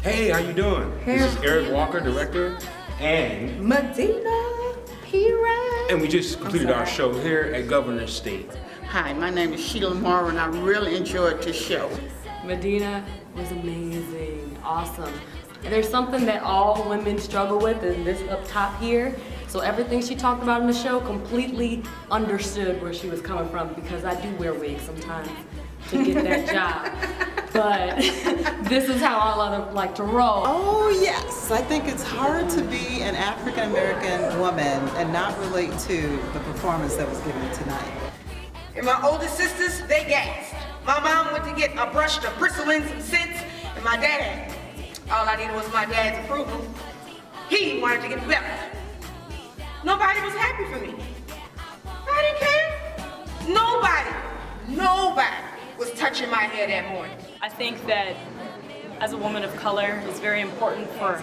Hey, how you doing? This is Eric Walker, director, and Medina P-Ryan. And we just completed our show here at Governor's State. Hi, my name is Sheila Morrow, and I really enjoyed this show. Medina was amazing, awesome. And there's something that all women struggle with, and this up top here. So everything she talked about in the show, completely understood where she was coming from, because I do wear wigs sometimes to get that job. But this is how I like to roll. Oh yes, I think it's hard to be an African American woman and not relate to the performance that was given tonight. And my older sisters, they gassed. My mom went to get a brush to bristle in some scents, and my dad, all I needed was my dad's approval. He wanted to get better. Nobody was happy for me. I didn't care. Nobody was touching my hair that morning. I think that as a woman of color, it's very important for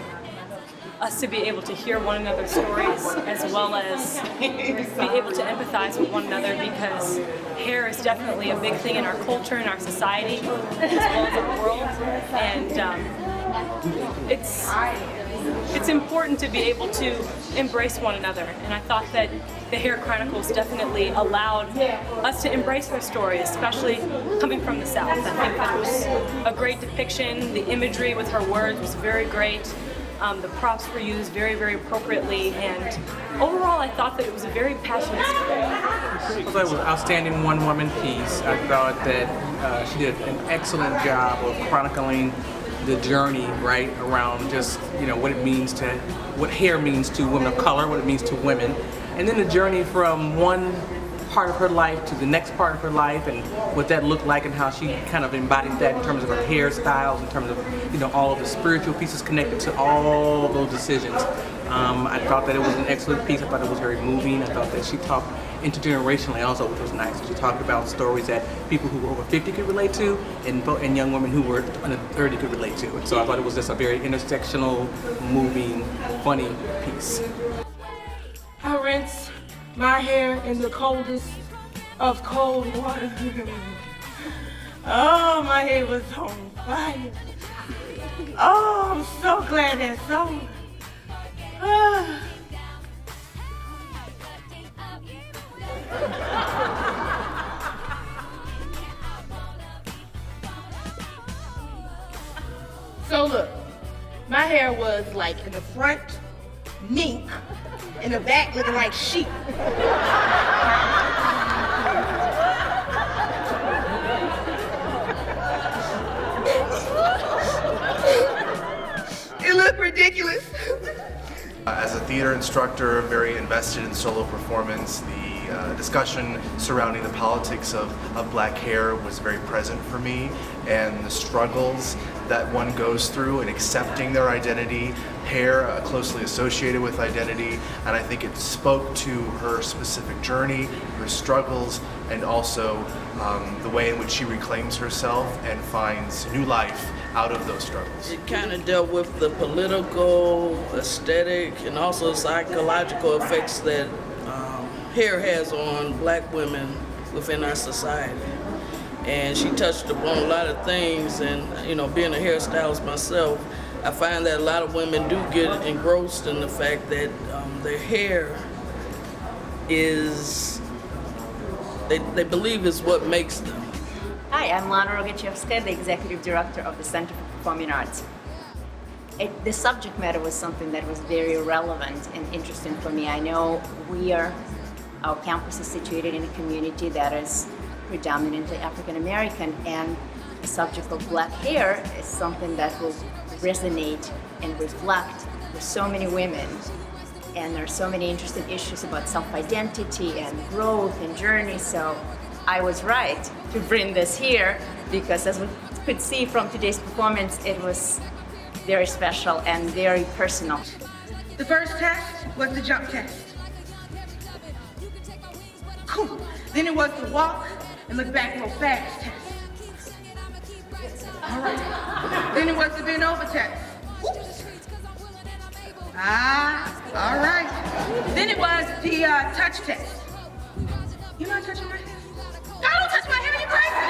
us to be able to hear one another's stories, as well as be able to empathize with one another, because hair is definitely a big thing in our culture, in our society, as well as our world. And it's important to be able to embrace one another. And I thought that the Hair Chronicles definitely allowed us to embrace her story, especially coming from the South. I think that it was a great depiction. The imagery with her words was very great. The props were used very, very appropriately, and overall I thought that it was a very passionate story. I thought it was an outstanding one-woman piece. I thought that she did an excellent job of chronicling the journey, right, around just, what it means to, what hair means to women of color, what it means to women, and then the journey from one part of her life to the next part of her life, and what that looked like, and how she kind of embodied that in terms of her hairstyles, in terms of, all of the spiritual pieces connected to all of those decisions. I thought that it was an excellent piece. I thought it was very moving. I thought that she talked intergenerationally also, which was nice. She talked about stories that people who were over 50 could relate to, and young women who were under 30 could relate to. And so I thought it was just a very intersectional, moving, funny piece. I rinsed my hair in the coldest of cold water. Oh, my hair was on fire. Oh, I'm so glad that's over. So look, my hair was like in the front, mink, in the back looking like sheep. It looked ridiculous. As a theater instructor, very invested in solo performance, the discussion surrounding the politics of black hair was very present for me, and the struggles that one goes through in accepting their identity, hair closely associated with identity, and I think it spoke to her specific journey, her struggles, and also the way in which she reclaims herself and finds new life out of those struggles. It kind of dealt with the political, aesthetic, and also psychological effects that hair has on black women within our society. And she touched upon a lot of things, and being a hairstylist myself, I find that a lot of women do get engrossed in the fact that their hair is, they believe is what makes them. Hi, I'm Lana Rogachevska, the Executive Director of the Center for Performing Arts. The subject matter was something that was very relevant and interesting for me. I know our campus is situated in a community that is predominantly African American, and the subject of black hair is something that will resonate and reflect with so many women. And there are so many interesting issues about self-identity and growth and journey, so I was right to bring this here, because as we could see from today's performance, it was very special and very personal. The first test was the jump test. Cool. Then it was the walk and look back real fast test. All right. Then it was the bend over test. Oops. All right. Then it was the touch test. You not touching my hair? I don't touch my hair, you crazy?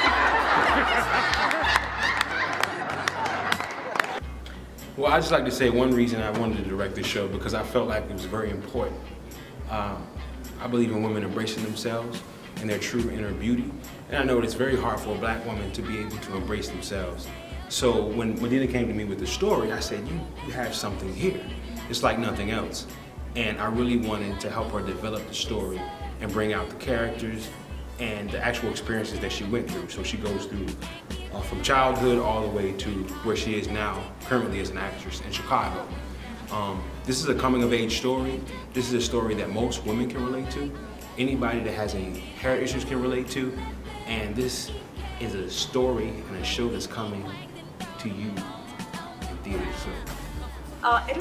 Well, I just like to say one reason I wanted to direct this show because I felt like it was very important. I believe in women embracing themselves and their true inner beauty. And I know it's very hard for a black woman to be able to embrace themselves. So when Medina came to me with the story, I said, you have something here. It's like nothing else. And I really wanted to help her develop the story and bring out the characters and the actual experiences that she went through. So she goes through from childhood all the way to where she is now, currently as an actress in Chicago. This is a coming of age story. This is a story that most women can relate to. Anybody that has any hair issues can relate to. And this is a story and a show that's coming to you in theaters soon. It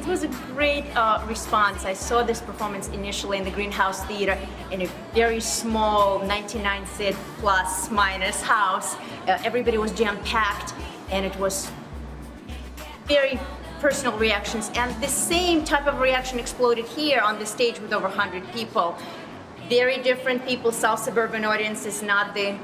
was a great response. I saw this performance initially in the Greenhouse Theater in a very small 99 seat plus minus house. Everybody was jam-packed, and it was very personal reactions, and the same type of reaction exploded here on the stage with over 100 people. Very different people, South suburban audiences, not the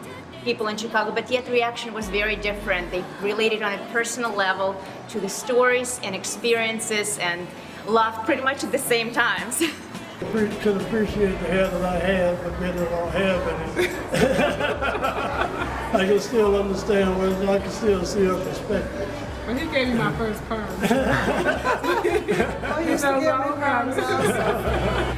people in Chicago, but yet the reaction was very different. They related on a personal level to the stories and experiences and laughed pretty much at the same times. I could appreciate the hair that I have, but better I don't have any. I can still understand where I can still see her perspective. Well, he gave me my first perm. Oh, you used to give me perms also.